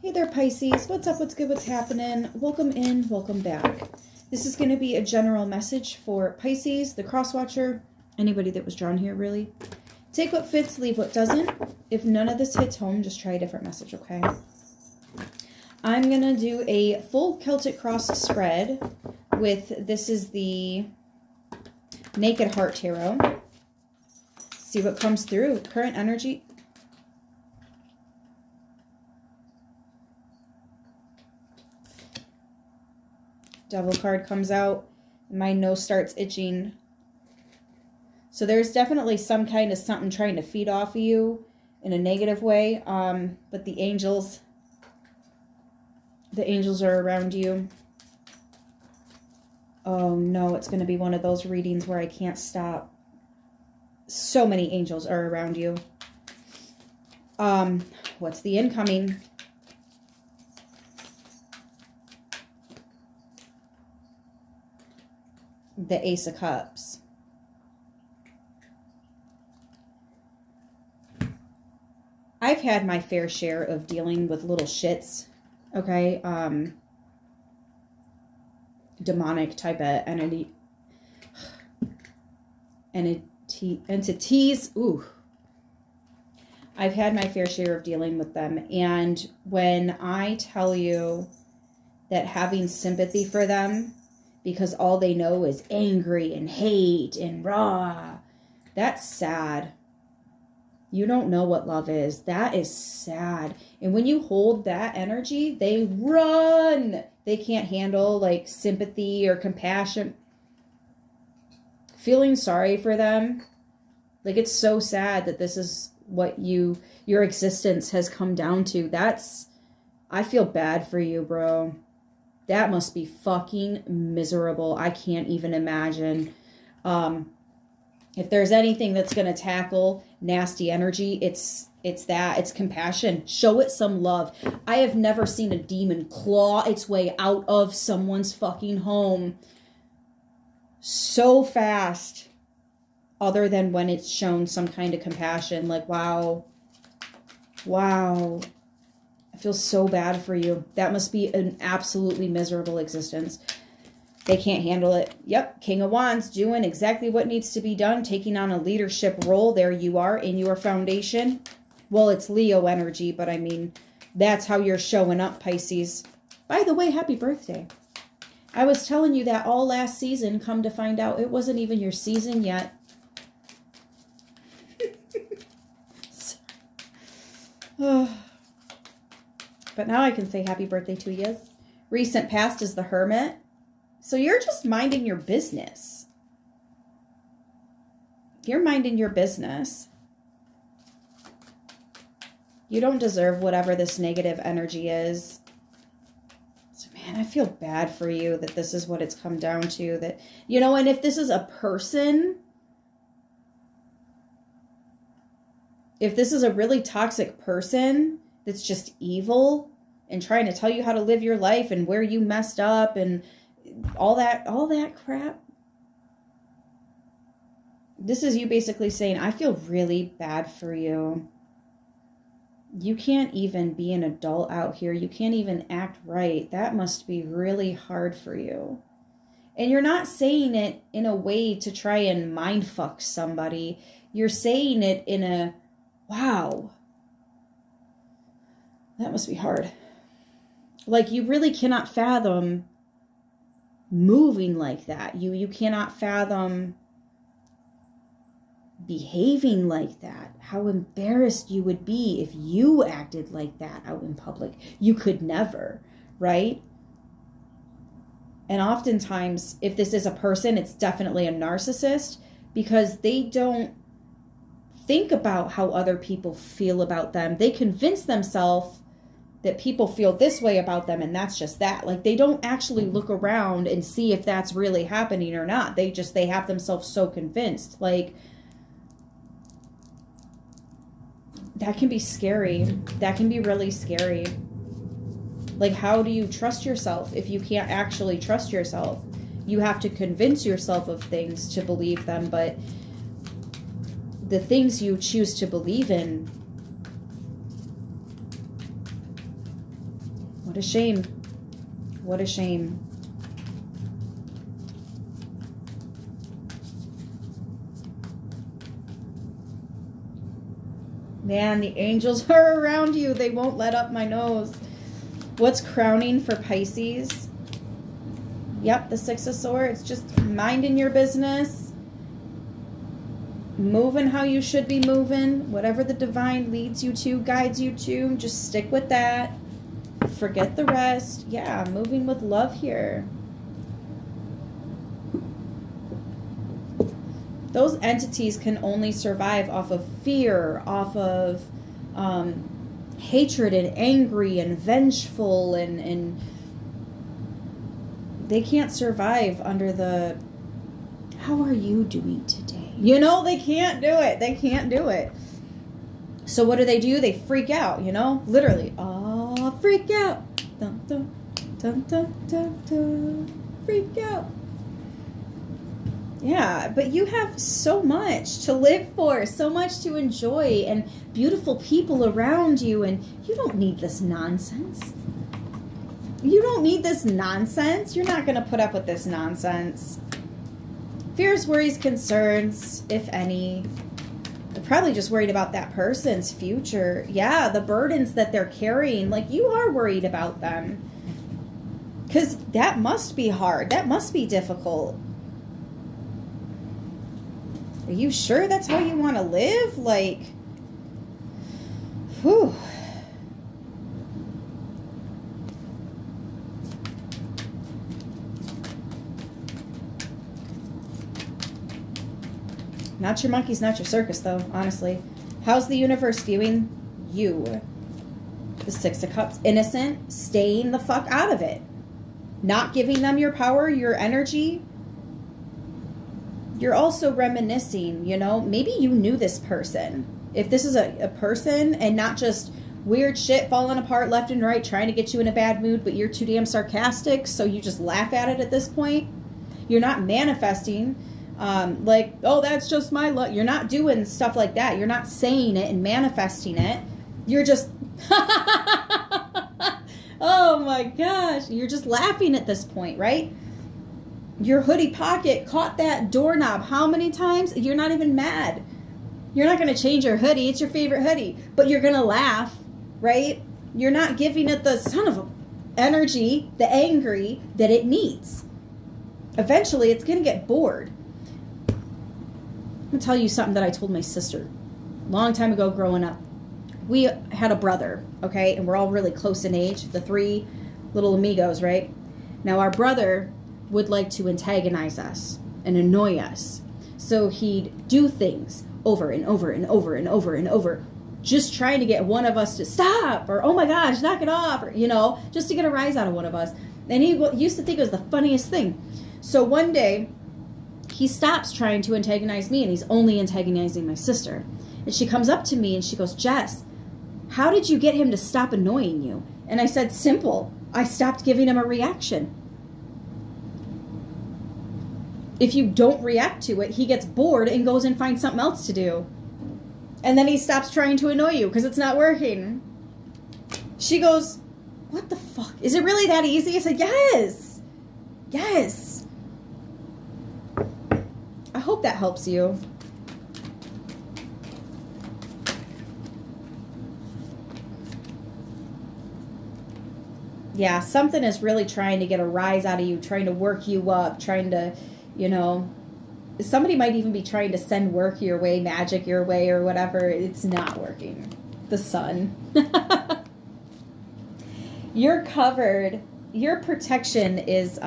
Hey there, Pisces. What's up? What's good? What's happening? Welcome in. Welcome back. This is going to be a general message for Pisces, the cross-watcher, anybody that was drawn here, really. Take what fits, leave what doesn't. If none of this hits home, just try a different message, okay? I'm going to do a full Celtic cross spread with, this is the Naked Heart Tarot. See what comes through. Current energy. Devil card comes out. My nose starts itching. So there's definitely some kind of something trying to feed off of you in a negative way. But the angels are around you. Oh no, it's going to be one of those readings where I can't stop. So many angels are around you. What's the incoming? The Ace of Cups. I've had my fair share of dealing with little shits, okay? Demonic type of entities. Ooh. I've had my fair share of dealing with them. And when I tell you that having sympathy for them, because all they know is angry and hate and raw, that's sad. You don't know what love is. That is sad. And when you hold that energy, they run. They can't handle like sympathy or compassion. Feeling sorry for them. Like, it's so sad that this is what your existence has come down to. I feel bad for you, bro. That must be fucking miserable. I can't even imagine. If there's anything that's going to tackle nasty energy, it's that. It's compassion. Show it some love. I have never seen a demon claw its way out of someone's fucking home so fast, other than when it's shown some kind of compassion. Like, wow. Wow. I feel so bad for you. That must be an absolutely miserable existence. They can't handle it. Yep, King of Wands doing exactly what needs to be done, taking on a leadership role. There you are in your foundation. Well, it's Leo energy, but I mean, that's how you're showing up, Pisces. By the way, happy birthday. I was telling you that all last season, come to find out it wasn't even your season yet. But now I can say happy birthday to you. Recent past is the Hermit. So you're just minding your business. You're minding your business. You don't deserve whatever this negative energy is. So, man, I feel bad for you that this is what it's come down to. That, you know, and if this is a person, if this is a really toxic person that's just evil and trying to tell you how to live your life and where you messed up and all that crap. This is you basically saying, I feel really bad for you. You can't even be an adult out here. You can't even act right. That must be really hard for you. And you're not saying it in a way to try and mindfuck somebody. You're saying it in a, wow, that must be hard. Like, you really cannot fathom moving like that. You cannot fathom behaving like that. How embarrassed you would be if you acted like that out in public. You could never, right? And oftentimes, if this is a person, it's definitely a narcissist, because they don't think about how other people feel about them. They convince themselves that people feel this way about them, and that's just that. Like, they don't actually look around and see if that's really happening or not. They have themselves so convinced. Like, that can be scary. That can be really scary. Like, how do you trust yourself if you can't actually trust yourself? You have to convince yourself of things to believe them, but the things you choose to believe in What a shame. What a shame. Man, the angels are around you. They won't let up my nose. What's crowning for Pisces? Yep, the Six of Swords. Just minding your business. Moving how you should be moving. Whatever the divine leads you to, guides you to, just stick with that. Forget the rest. Yeah, moving with love here. Those entities can only survive off of fear, off of hatred and angry and vengeful, and they can't survive under the, how are you doing today? You know, they can't do it. They can't do it. So what do? They freak out, you know, literally. Oh, freak out. Dun, dun, dun, dun, dun, dun. Freak out. Yeah, but you have so much to live for, so much to enjoy, and beautiful people around you, and you don't need this nonsense. You don't need this nonsense. You're not going to put up with this nonsense. Fears, worries, concerns, if any. They're probably just worried about that person's future. Yeah, the burdens that they're carrying, like you are worried about them. Because that must be hard. That must be difficult. Are you sure that's how you want to live? Like, whew. Not your monkeys, not your circus, though, honestly. How's the universe viewing you? The Six of Cups. Innocent, staying the fuck out of it. Not giving them your power, your energy. You're also reminiscing, you know, maybe you knew this person. If this is a person and not just weird shit falling apart left and right, trying to get you in a bad mood, but you're too damn sarcastic, so you just laugh at it at this point. You're not manifesting like, oh, that's just my luck. You're not doing stuff like that. You're not saying it and manifesting it. You're just, oh my gosh. You're just laughing at this point, right? Your hoodie pocket caught that doorknob how many times? You're not even mad. You're not going to change your hoodie. It's your favorite hoodie. But you're going to laugh, right? You're not giving it the son of a energy, the angry that it needs. Eventually, it's going to get bored. I'm going to tell you something that I told my sister a long time ago growing up. We had a brother, okay? And we're all really close in age. The three little amigos, right? Now, our brother would like to antagonize us and annoy us. So he'd do things over and over and over and over and over, just trying to get one of us to stop, or, oh my gosh, knock it off, or, you know, just to get a rise out of one of us. And he used to think it was the funniest thing. So one day, he stops trying to antagonize me, and he's only antagonizing my sister. And she comes up to me and she goes, Jess, how did you get him to stop annoying you? And I said, simple. I stopped giving him a reaction. If you don't react to it, he gets bored and goes and finds something else to do. And then he stops trying to annoy you because it's not working. She goes, what the fuck? Is it really that easy? I said, yes. Yes. I hope that helps you. Yeah, something is really trying to get a rise out of you, trying to work you up, trying to, you know, somebody might even be trying to send work your way, magic your way, or whatever. It's not working. The sun. You're covered. Your protection is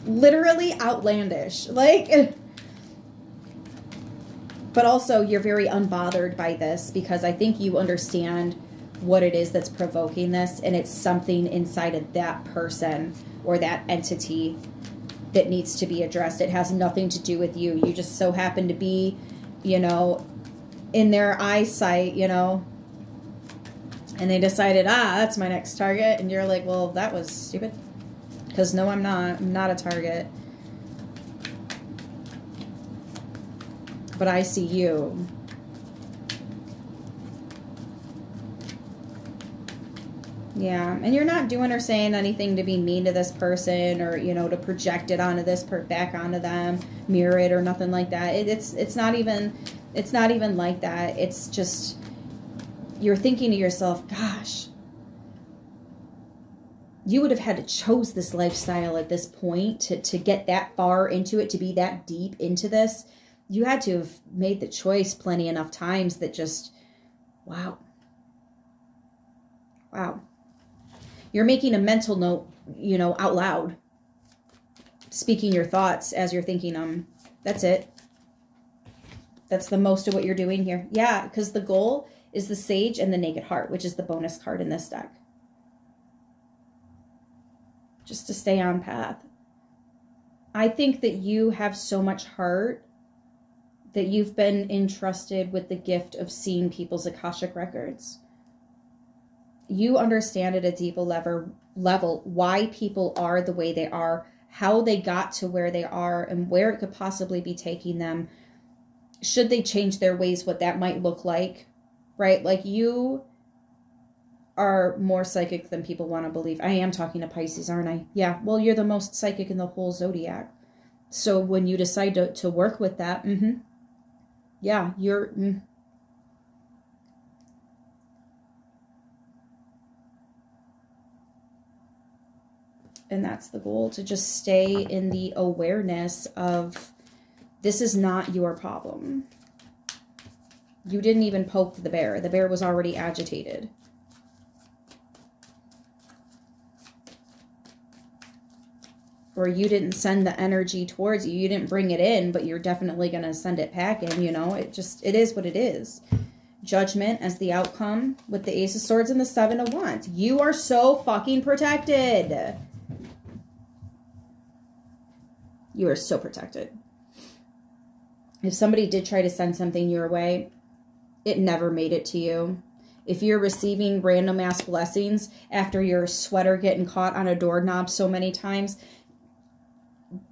literally outlandish. Like, but also you're very unbothered by this because I think you understand what it is that's provoking this, and it's something inside of that person or that entity that needs to be addressed. It has nothing to do with you. You just so happen to be, you know, in their eyesight, you know, and they decided, that's my next target. And you're like, well, that was stupid. Because no, I'm not. I'm not a target. But I see you. Yeah, and you're not doing or saying anything to be mean to this person or, you know, to project it onto this back onto them, mirror it or nothing like that. It's not even like that. It's just you're thinking to yourself, gosh, you would have had to chose this lifestyle at this point to get that far into it, to be that deep into this. You had to have made the choice plenty enough times that just, wow. Wow. You're making a mental note, you know, out loud. Speaking your thoughts as you're thinking them. That's it. That's the most of what you're doing here. Yeah, because the goal is the Sage and the Naked Heart, which is the bonus card in this deck. Just to stay on path. I think that you have so much heart that you've been entrusted with the gift of seeing people's Akashic records. You understand at a deeper level why people are the way they are, how they got to where they are, and where it could possibly be taking them. Should they change their ways, what that might look like, right? Like, you are more psychic than people want to believe. I am talking to Pisces, aren't I? Yeah, well, you're the most psychic in the whole zodiac. So when you decide to work with that, yeah, you're... And that's the goal, to just stay in the awareness of this is not your problem. You didn't even poke the bear. The bear was already agitated. Or you didn't send the energy towards you. You didn't bring it in, but you're definitely going to send it back in, you know. It is what it is. Judgment as the outcome with the Ace of Swords and the Seven of Wands. You are so fucking protected. You are so protected. If somebody did try to send something your way, it never made it to you. If you're receiving random ass blessings after your sweater getting caught on a doorknob so many times,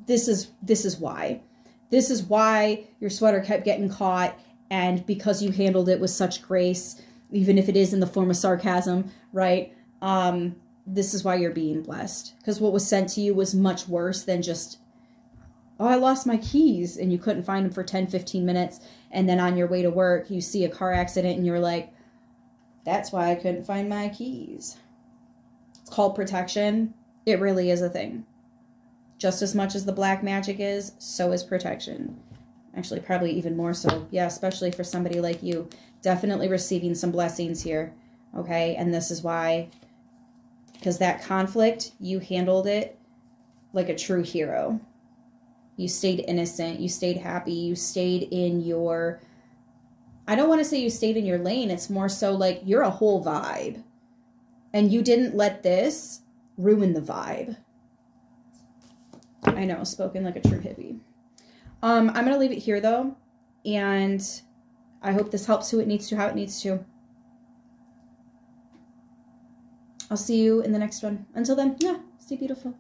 this is why. This is why your sweater kept getting caught, and because you handled it with such grace, even if it is in the form of sarcasm, right? This is why you're being blessed. Because what was sent to you was much worse than just, oh, I lost my keys, and you couldn't find them for 10, 15 minutes, and then on your way to work, you see a car accident, and you're like, that's why I couldn't find my keys. It's called protection. It really is a thing. Just as much as the black magic is, so is protection. Actually, probably even more so. Yeah, especially for somebody like you. Definitely receiving some blessings here, okay? And this is why, because that conflict, you handled it like a true hero. You stayed innocent. You stayed happy. You stayed in your... I don't want to say you stayed in your lane. It's more so like you're a whole vibe. And you didn't let this ruin the vibe. I know, spoken like a true hippie. I'm going to leave it here, though. And I hope this helps who it needs to, how it needs to. I'll see you in the next one. Until then, yeah, stay beautiful.